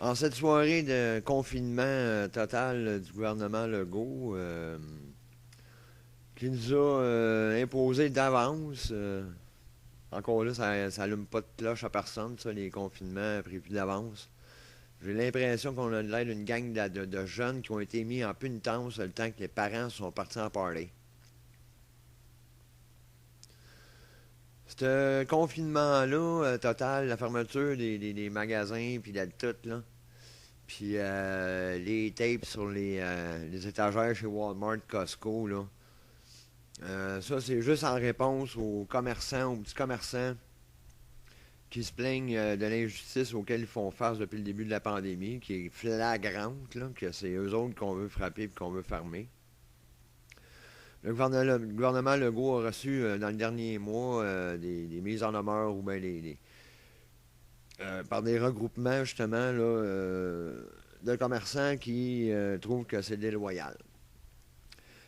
En cette soirée de confinement total du gouvernement Legault, qui nous a imposé d'avance, encore là, ça allume pas de cloche à personne, ça, les confinements prévus d'avance. J'ai l'impression qu'on a l'air d'une gang de jeunes qui ont été mis en pénitence le temps que les parents sont partis en parler. Ce confinement-là, total, la fermeture des magasins, puis de tout, là, puis les tapes sur les étagères chez Walmart, Costco, là. Ça, c'est juste en réponse aux commerçants, aux petits commerçants qui se plaignent de l'injustice auquel ils font face depuis le début de la pandémie, qui est flagrante, là, que c'est eux autres qu'on veut frapper et qu'on veut fermer. Le gouvernement Legault a reçu dans le dernier mois des mises en demeure ou bien par des regroupements justement là, de commerçants qui trouvent que c'est déloyal.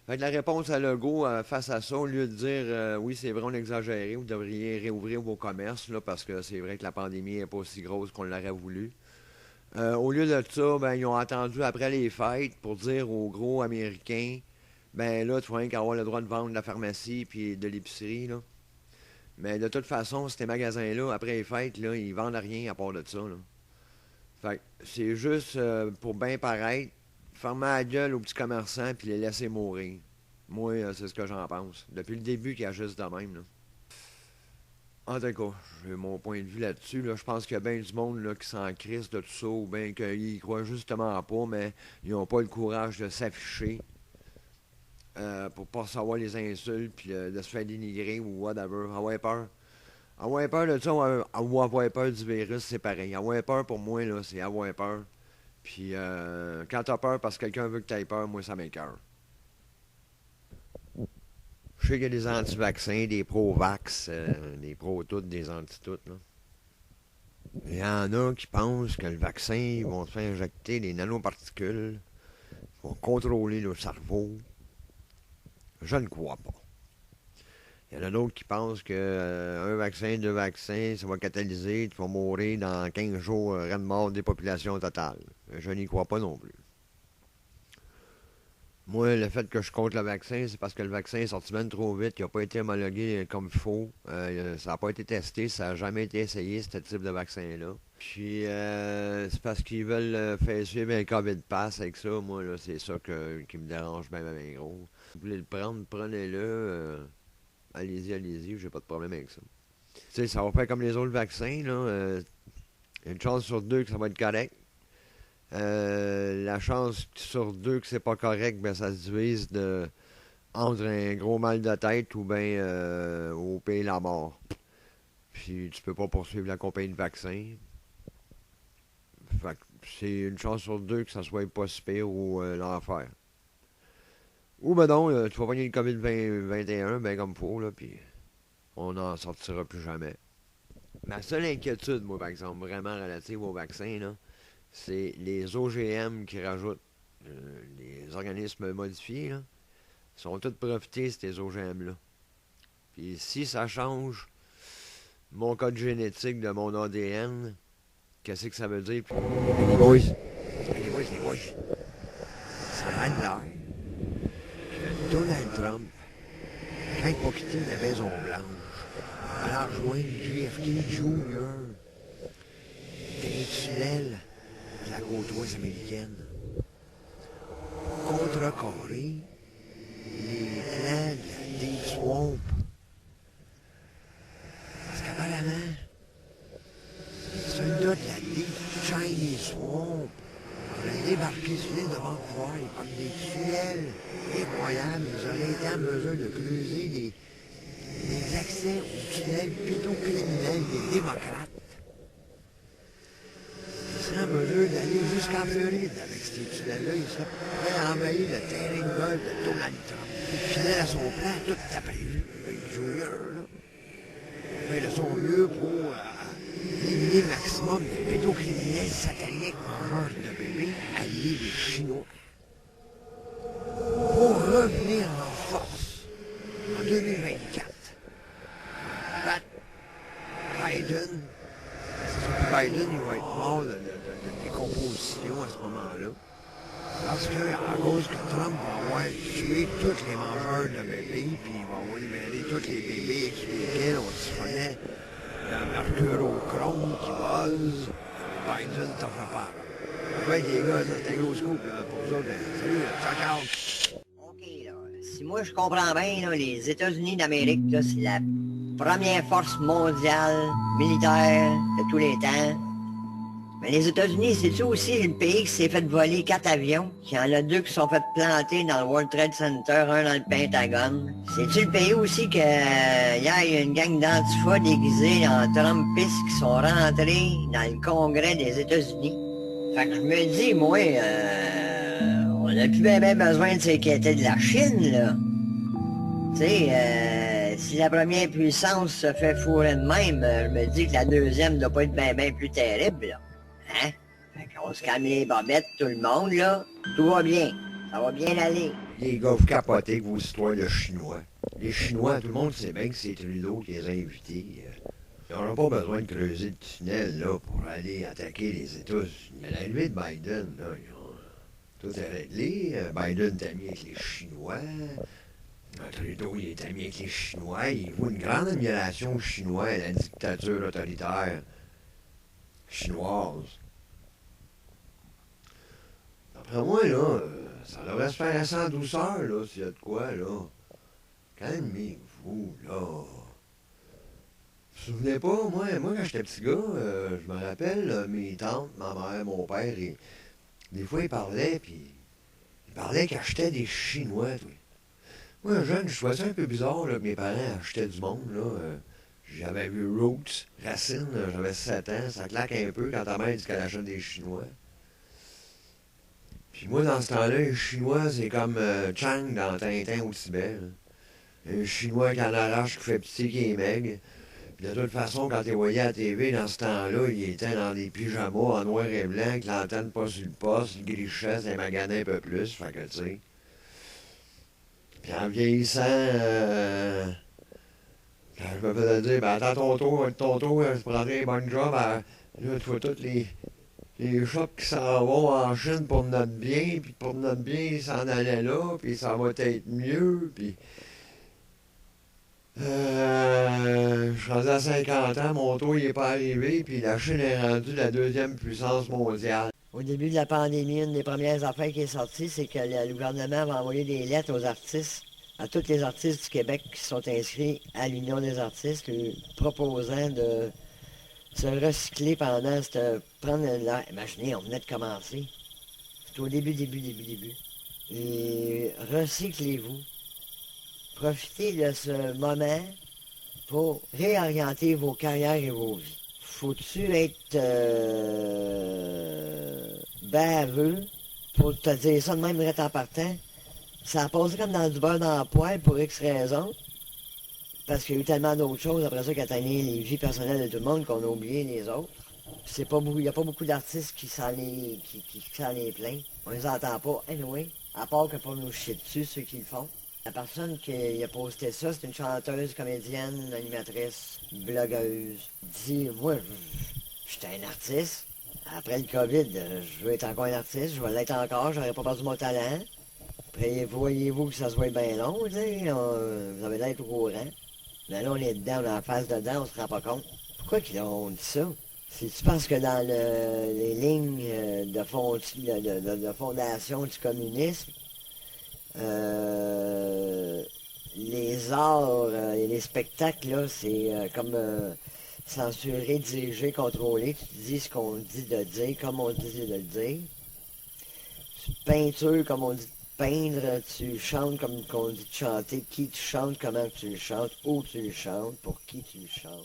Fait que la réponse à Legault face à ça, au lieu de dire oui, c'est vrai, on a exagéré, vous devriez réouvrir vos commerces là, parce que c'est vrai que la pandémie n'est pas aussi grosse qu'on l'aurait voulu. Au lieu de ça, ben, ils ont attendu après les fêtes pour dire aux gros Américains ben là, tu vas rien qu'avoir le droit de vendre de la pharmacie puis de l'épicerie, là. Mais de toute façon, ces magasins-là, après les fêtes, là, ils vendent rien à part de ça, là. Fait que c'est juste pour bien paraître, fermer la gueule aux petits commerçants puis les laisser mourir. Moi, c'est ce que j'en pense. Depuis le début, qu'il y a juste de même, là. En tout cas, j'ai mon point de vue là-dessus. Là. Je pense qu'il y a bien du monde là, qui s'en crisse de tout ça, ou bien qu'ils y croient justement pas, mais ils n'ont pas le courage de s'afficher. Pour pas recevoir les insultes puis de se faire dénigrer ou whatever. Avoir peur. Avoir peur de ça ou avoir peur du virus, c'est pareil. Avoir peur pour moi, là, c'est avoir peur. Puis quand t'as peur parce que quelqu'un veut que t'aies peur, moi ça m'écoeure. Je sais qu'il y a des anti-vaccins, des pro-vax, des pro-toutes, des anti-toutes. Là. Il y en a qui pensent que le vaccin, ils vont se faire injecter des nanoparticules, qui vont contrôler le cerveau. Je ne crois pas. Il y en a d'autres qui pensent qu'un vaccin, deux vaccins, ça va catalyser, tu vas mourir dans 15 jours, de mort des populations totales. Je n'y crois pas non plus. Moi, le fait que je compte le vaccin, c'est parce que le vaccin est sorti bien trop vite, il n'a pas été homologué comme il faut, ça n'a pas été testé, ça n'a jamais été essayé, ce type de vaccin-là. Puis, c'est parce qu'ils veulent faire suivre un COVID pass avec ça. Moi, là, c'est ça qui me dérange bien, bien gros. Si vous voulez le prendre, prenez-le. Allez-y, allez-y, j'ai pas de problème avec ça. Tu sais, ça va faire comme les autres vaccins, là. Une chance sur deux que ça va être correct. La chance sur deux que c'est pas correct, ben ça se divise entre un gros mal de tête ou bien au pire la mort. Puis tu peux pas poursuivre la compagnie de vaccins. Fait que c'est une chance sur deux que ça soit pas si pire ou l'enfer. Ou ben non, tu vas pogner le COVID-21 ben comme faut, là, puis on n'en sortira plus jamais. Ma seule inquiétude, moi, par exemple, vraiment relative au vaccin, là, c'est les OGM qui rajoutent les organismes modifiés, là, sont tous profités, ces OGM-là. Puis si ça change mon code génétique de mon ADN, qu'est-ce que ça veut dire? Les boys, ça a l'air que Donald Trump, quand il va quitter la Maison-Blanche, va rejoindre JFK Jr. dans les tunnels de la côte ouest américaine. Contrecarrer les plans de la Deep Swamp. Parce qu'apparemment, les soldats de la Deep Chinese Swamp auraient débarqué sur l'île de Vancouver par des tunnels incroyables. Ils auraient été en mesure de creuser des accès aux tunnels pédocriminels des démocrates. Ils seraient en mesure d'aller jusqu'en Floride avec ces tunnels-là. Ils seraient prêts à envahir le terrain de golf de Donald Trump. Fidèle à son plan, tout était prévu. Junior, là. Mais de son mieux pour éliminer le maximum de pédocriminels sataniques mangeurs de bébés alliés des Chinois. Pour revenir en force en 2024. Biden, il va être mort des opposition à ce moment-là. Parce que, à cause que Trump va avoir tué tous les mangeurs de bébés, puis il va avoir libéré tous les bébés sur lesquels on siphonnait le mercurochrome qui buzz, Biden t'en fait peur. Ouais, les gars, ça c'était un gros scoop là, pour vous autres. Salut, ciao, ciao. OK, là. Si moi je comprends bien, là, les États-Unis d'Amérique, là, c'est la première force mondiale militaire de tous les temps. Mais les États-Unis, c'est-tu aussi le pays qui s'est fait voler 4 avions? Il y en a 2 qui sont fait planter dans le World Trade Center, un dans le Pentagone. C'est-tu le pays aussi que hier, il y a une gang d'antifa déguisés en Trumpistes qui sont rentrés dans le Congrès des États-Unis? Fait que je me dis, moi, on n'a plus bien besoin de s'inquiéter de la Chine, là. Tu sais, si la première puissance se fait fourrer de même, je me dis que la deuxième doit pas être bien plus terrible, là. Hein? Fait qu'on se calme les bobettes, tout le monde, là. Tout va bien. Ça va bien aller. Les gars, vous capotez avec vos histoires de Chinois. Les Chinois, tout le monde sait bien que c'est Trudeau qui les a invités. Ils n'auront pas besoin de creuser le tunnel là, pour aller attaquer les États-Unis. À l'arrivée de Biden, là, tout est réglé. Biden est ami avec les Chinois. Trudeau, il est ami avec les Chinois. Il voit une grande admiration aux Chinois et la dictature autoritaire chinoise. D'après moi, là, ça devrait se faire assez en douceur, là, s'il y a de quoi, là. Calmez-vous, là. Vous vous souvenez pas, moi quand j'étais petit gars, je me rappelle, mes tantes, ma mère, mon père, des fois, ils parlaient, puis ils parlaient qu'ils achetaient des Chinois, toi. Moi, jeune, je trouvais ça un peu bizarre, là, que mes parents achetaient du monde, là. J'avais vu Roots, Racine, j'avais 7 ans, ça claque un peu quand ta mère dit qu'elle achète des Chinois. Puis moi, dans ce temps-là, les Chinois, c'est comme Chang dans Tintin au Tibet. Là. Un Chinois qui en arrache, qui fait pitié, qui est maigre. Puis de toute façon, quand tu voyais à la TV, dans ce temps-là, il était dans des pyjamas en noir et blanc, avec l'antenne pas sur le poste, le grichait, ça maganait un peu plus, fait que tu sais. Puis en vieillissant, quand je me faisais dire, ben attends ton tour, je prendrai un bon job, là, tu vois tous les shops qui s'en vont en Chine pour notre bien, puis pour notre bien, ils s'en allaient là, puis ça va être mieux, puis... je suis rendu à 50 ans, mon tour il n'est pas arrivé, puis la Chine est rendue la deuxième puissance mondiale. Au début de la pandémie, une des premières affaires qui est sortie, c'est que le gouvernement va envoyer des lettres aux artistes, à tous les artistes du Québec qui sont inscrits à l'Union des artistes, lui proposant de se recycler pendant prendre l'air. Imaginez, on venait de commencer. C'est au début. Et recyclez-vous. Profitez de ce moment pour réorienter vos carrières et vos vies. Faut-tu être baveux pour te dire ça de même direct en partant? Ça a passé comme dans du beurre dans la poêle pour X raisons. Parce qu'il y a eu tellement d'autres choses après ça qui atteignaient les vies personnelles de tout le monde qu'on a oublié les autres. C'est pas beaucoup, il n'y a pas beaucoup d'artistes qui s'en les plaignent. On les entend pas, anyway. À part que pour nous chier dessus, ceux qui le font. La personne qui a posté ça, c'est une chanteuse, comédienne, animatrice, blogueuse. Dit, moi, j'étais un artiste. Après le COVID, je veux être encore un artiste, je vais l'être encore, j'aurais pas perdu mon talent. Après, voyez-vous que ça se voit bien long, tu sais, vous avez l'air au courant. Mais là, on est dedans, on est en face dedans, on se rend pas compte. Pourquoi qu'ils ont dit ça? C'est-tu parce que dans les lignes de fondation du communisme, les arts et les spectacles, là, c'est comme censuré, dirigé, contrôlé. Tu dis ce qu'on dit de dire, comme on dit de le dire. Tu peintures comme on dit de peindre, tu chantes comme on dit de chanter, qui tu chantes, comment tu le chantes, où tu le chantes, pour qui tu le chantes.